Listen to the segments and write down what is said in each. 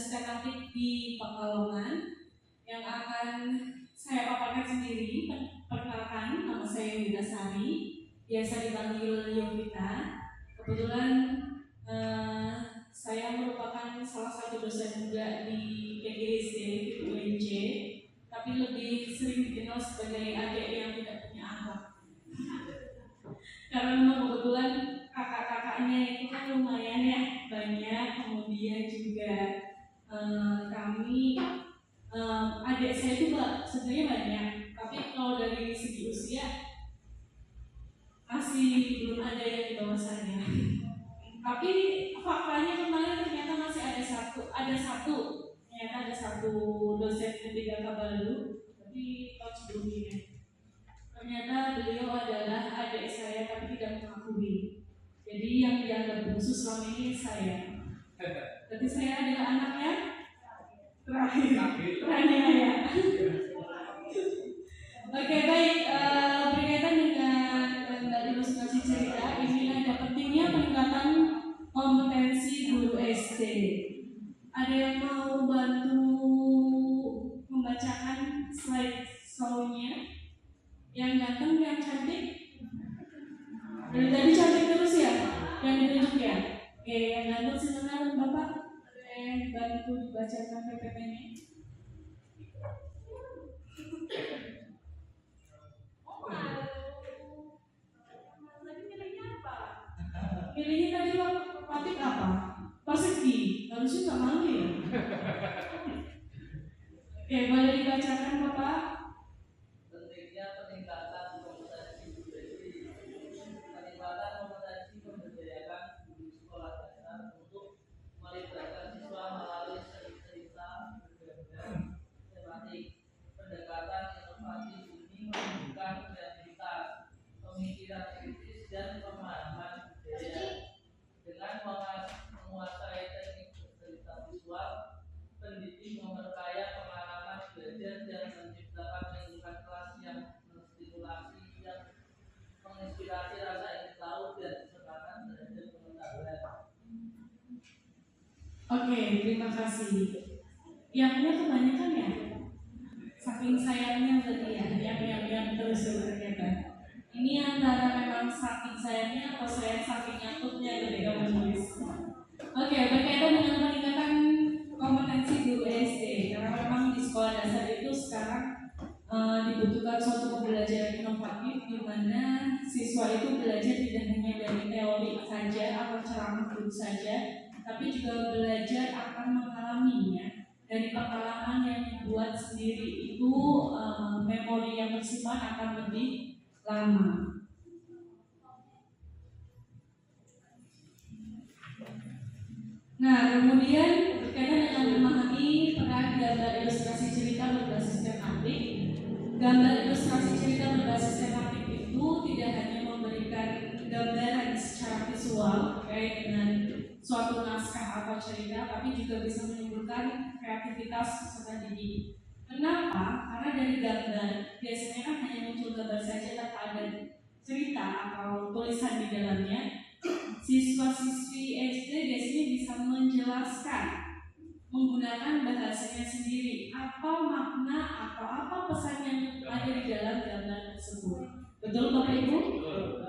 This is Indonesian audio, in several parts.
sistematik di Pekalongan yang akan saya paparkan sendiri. Perkenalkan, nama saya Yovita Sari, biasa dipanggil Yovita. Kebetulan saya merupakan salah satu dosen juga di PGSD UNJ, tapi lebih sering dikenal sebagai adik yang tidak punya akhlak. Karena memang kebetulan kakak-kakaknya itu kan lumayan ya banyak, kemudian juga kami adik saya itu sebenarnya banyak, tapi kalau dari segi usia masih belum ada yang di bawah saya. Tapi faktanya kemarin ternyata masih ada satu dosen ketiga baru, tapi tahun sebelumnya. Ternyata beliau adalah adik saya tapi tidak mengakui. Jadi yang dianggap khusus selama ini saya. Tapi saya adalah anaknya terakhir ya. Oke, baik. Berkaitan dengan dari ilustrasi cerita, ini ada pentingnya peningkatan kompetensi guru SD. Ada yang mau bantu membacakan slide show-nya? Yang ganteng, yang cantik? Dari tadi cantik terus ya? Yang ditunjuk ya? Oke, yang ganteng silakan Bapak. Bantu dibacakan PPT-nya. Pilihnya tadi topik apa? Persegi, harusnya nggak malu ya? Oke, boleh dibacakan Bapak? Pentingnya peningkatan kompetensi guru SD. Peningkatan kompetensi memberdayakan guru sekolah dasar untuk melibatkan siswa melalui cerita bergambar tematik. Pendekatan inovatif ini menunjukkan kreativitas, pemikiran kritis dan pemahaman budaya. Dengan menguasai teknik bercerita visual, pendidik memperkaya pengalaman belajar dan menciptakan lingkungan kelas yang menginspirasi rasa ingin tahu dan semangat belajar pengetahuan. Oke, terima kasih. Yang punya kebanyakan ya? Saking sayangnya berarti ya, yang terus ternyata. Ini antara memang saking sayangnya atau saya saking ngantuknya ketika menulis. Oke, berkaitan dengan peningkatan kompetensi guru SD, karena memang di sekolah dasar itu sekarang dibutuhkan suatu pembelajaran inovatif di mana siswa itu belajar tidak hanya dari teori saja atau ceramah guru saja, tapi juga belajar akan mengalaminya. Dari pengalaman yang dibuat sendiri itu memori yang tersimpan akan lebih lama. Nah, kemudian berkaitan dengan memahami peran gambar ilustrasi cerita berbasis tematik. Gambar ilustrasi cerita berbasis tematik itu tidak hanya memberikan gambaran secara visual terkait dengan suatu naskah atau cerita, tapi juga bisa menimbulkan kreativitas peserta didik. Kenapa? Karena dari gambar biasanya kan hanya muncul gambar saja tanpa ada cerita atau tulisan di dalamnya. Siswa-siswi SD biasanya bisa menjelaskan menggunakan bahasanya sendiri apa makna atau apa pesan yang ada di dalam gambar tersebut. Betul Bapak Ibu?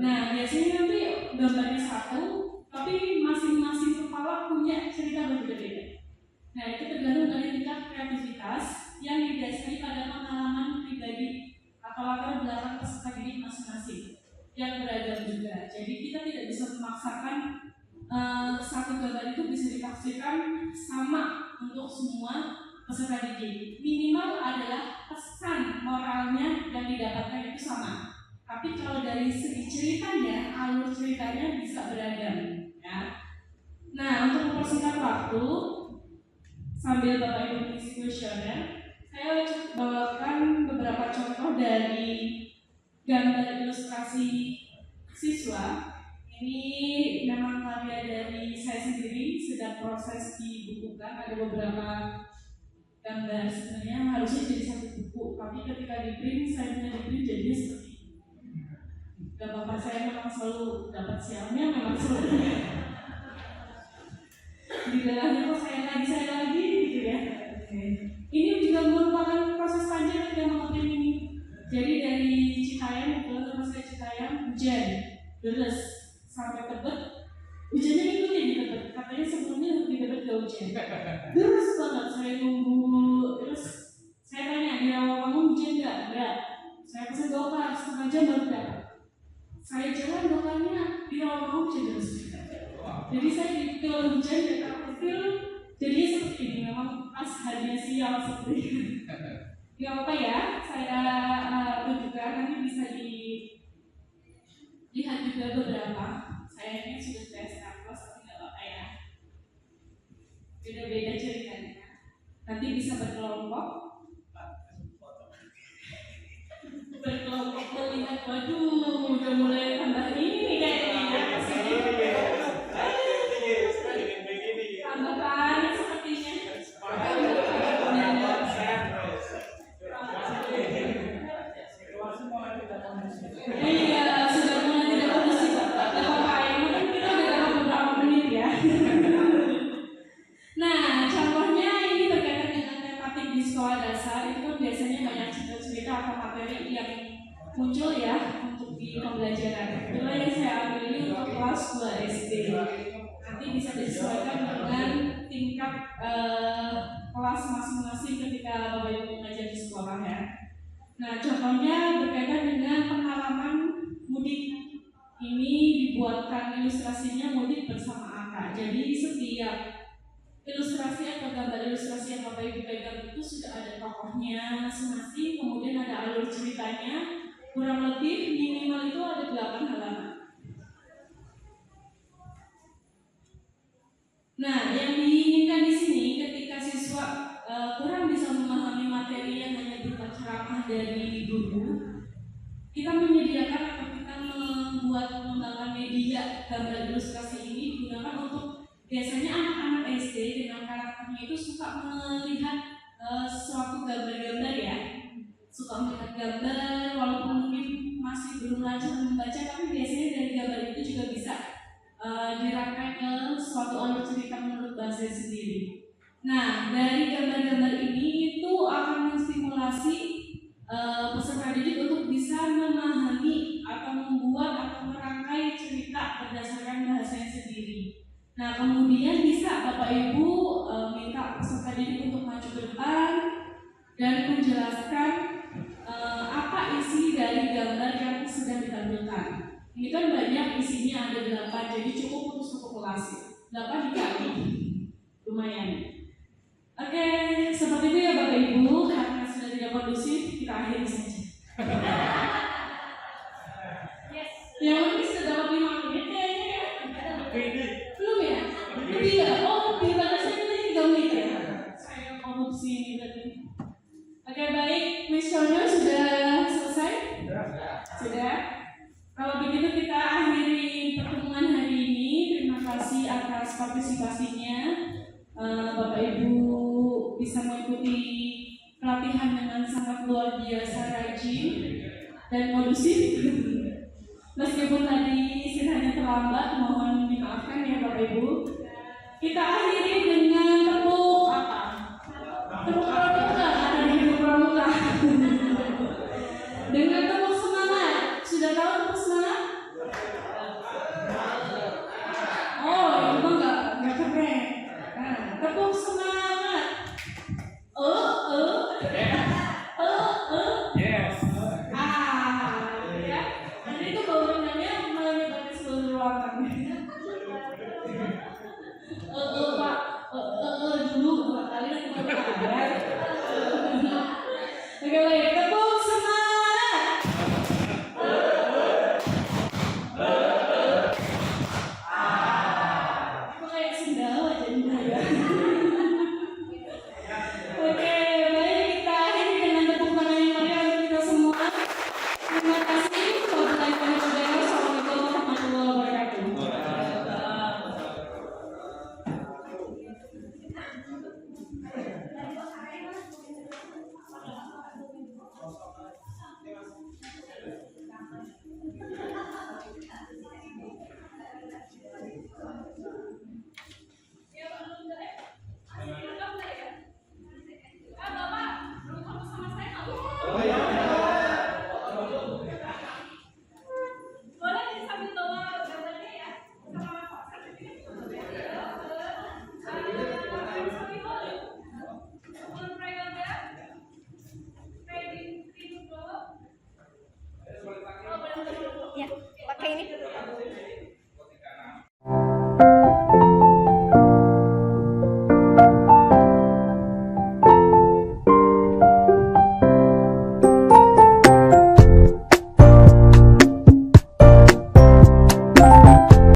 Nah, biasanya nanti gambarnya satu, tapi masing-masing kepala punya cerita berbeda. Nah, itu tergantung dari tingkat kreativitas yang didasari pada pengalaman pribadi atau latar belakang peserta didik masing-masing yang beragam juga. Jadi kita tidak bisa memaksakan satu gambar itu bisa ditafsirkan sama untuk semua peserta didik. Minimal adalah pesan moralnya yang didapatkan itu sama. Tapi kalau dari segi ceritanya, alur ceritanya bisa beragam. Ya. Nah, untuk mempersingkat waktu, sambil Bapak Ibu mengisi kuesioner, saya bawakan beberapa contoh dari gambar ilustrasi siswa. Ini memang karya dari saya sendiri, sedang proses dibukukan. Ada beberapa gambar sebenarnya harusnya jadi satu buku, tapi ketika di print saya punya di print jadi seperti ini. Dan bapak saya memang selalu dapat sialnya, memang selalu di dalamnya kok saya lagi juga merupakan proses panjang ketika mengerti ini. Jadi dari Citayam, kebetulan rumah saya Citayam, hujan, deras, sampai Tebet. Hujannya ikutin di Tebet. Katanya sebelumnya di Tebet gak hujan. Deras banget, saya nunggu. Terus saya tanya, di Rawamangun hujan gak? Enggak. Saya pesan gokar, setengah jam baru datang. Saya jalan gokarnya di Rawamangun hujan deras. Jadi saya di film hujan dan film jadinya seperti ini. Memang pas harinya siang seperti ini. Gak apa ya, saya tunjukkan nanti bisa dilihat juga beberapa. Saya ini sudah tes kanvas tapi gak apa ya. Beda-beda ceritanya. Nanti bisa berkelompok. Berkelompok melihat, waduh, udah mulai tambah ini kayaknya. Tambah panik sepertinya. Iya, sudah mulai tidak kondusif. Tidak apa-apa ya, mungkin kita udah dalam beberapa menit ya. Nah, contohnya ini berkaitan dengan tematik di sekolah dasar. Itu kan biasanya banyak cerita-cerita atau materi yang muncul ya untuk di pembelajaran. Itulah yang saya ambil ini untuk kelas 2 SD. Nanti bisa disesuaikan dengan tingkat kelas masing-masing ketika Bapak Ibu mengajar di sekolah ya. Nah, contohnya berkaitan dengan pengalaman mudik. Ini dibuatkan ilustrasinya mudik bersama Aka. Jadi setiap ilustrasi atau gambar ilustrasi yang Bapak Ibu pegang itu sudah ada tokohnya masing-masing, kemudian ada alur ceritanya. Kurang lebih minimal itu ada 8 halaman. Nah, yang diinginkan di sini ketika siswa kurang bisa memahami materi yang hanya berupa ceramah dari guru, kita menyediakan atau kita membuat pengembangan media gambar ilustrasi ini digunakan untuk biasanya anak-anak SD dengan karakternya itu suka melihat suatu gambar-gambar ya, suka melihat gambar walaupun mungkin masih belum lancar membaca, tapi biasanya dari gambar itu juga bisa dirangkai ke suatu alur cerita menurut bahasa sendiri. Nah, dari gambar-gambar ini itu akan menstimulasi peserta didik untuk bisa memahami atau membuat atau merangkai cerita berdasarkan bahasanya sendiri. Nah, kemudian bisa Bapak Ibu minta peserta didik untuk maju ke depan dan menjelaskan apa isi dari gambar yang sedang ditampilkan. Ini kan banyak isinya, ada 8, jadi cukup untuk satu kelas. 8 dikali, lumayan. Oke, seperti itu ya Bapak Ibu, karena sudah tidak kondusif, kita akhiri saja. Yes. Yang ini sudah dapat 5 menit kayaknya ya? Belum ya? Lebih ya? Oh, lebih batasnya tadi 3 menit ya? Saya korupsi ini tadi. Oke, baik, Miss Sonyo sudah selesai? Sudah? Kalau begitu kita akhiri pertemuan hari ini. Terima kasih atas partisipasinya. Bapak Ibu bisa mengikuti pelatihan dengan sangat luar biasa rajin dan kondusif. Meskipun tadi istilahnya terlambat, mohon dimaafkan ya Bapak Ibu. Kita akhiri dengan tepuk apa? Tepuk pramuka, ada di tepuk pramuka. Dengan tepuk semangat. Sudah tahu tepuk semangat? Oh, itu nggak keren. Nah, tepuk semangat. Yes. Ya. Nanti itu bangunannya menyebar ke seluruh ruangan. Pak. itu tuh.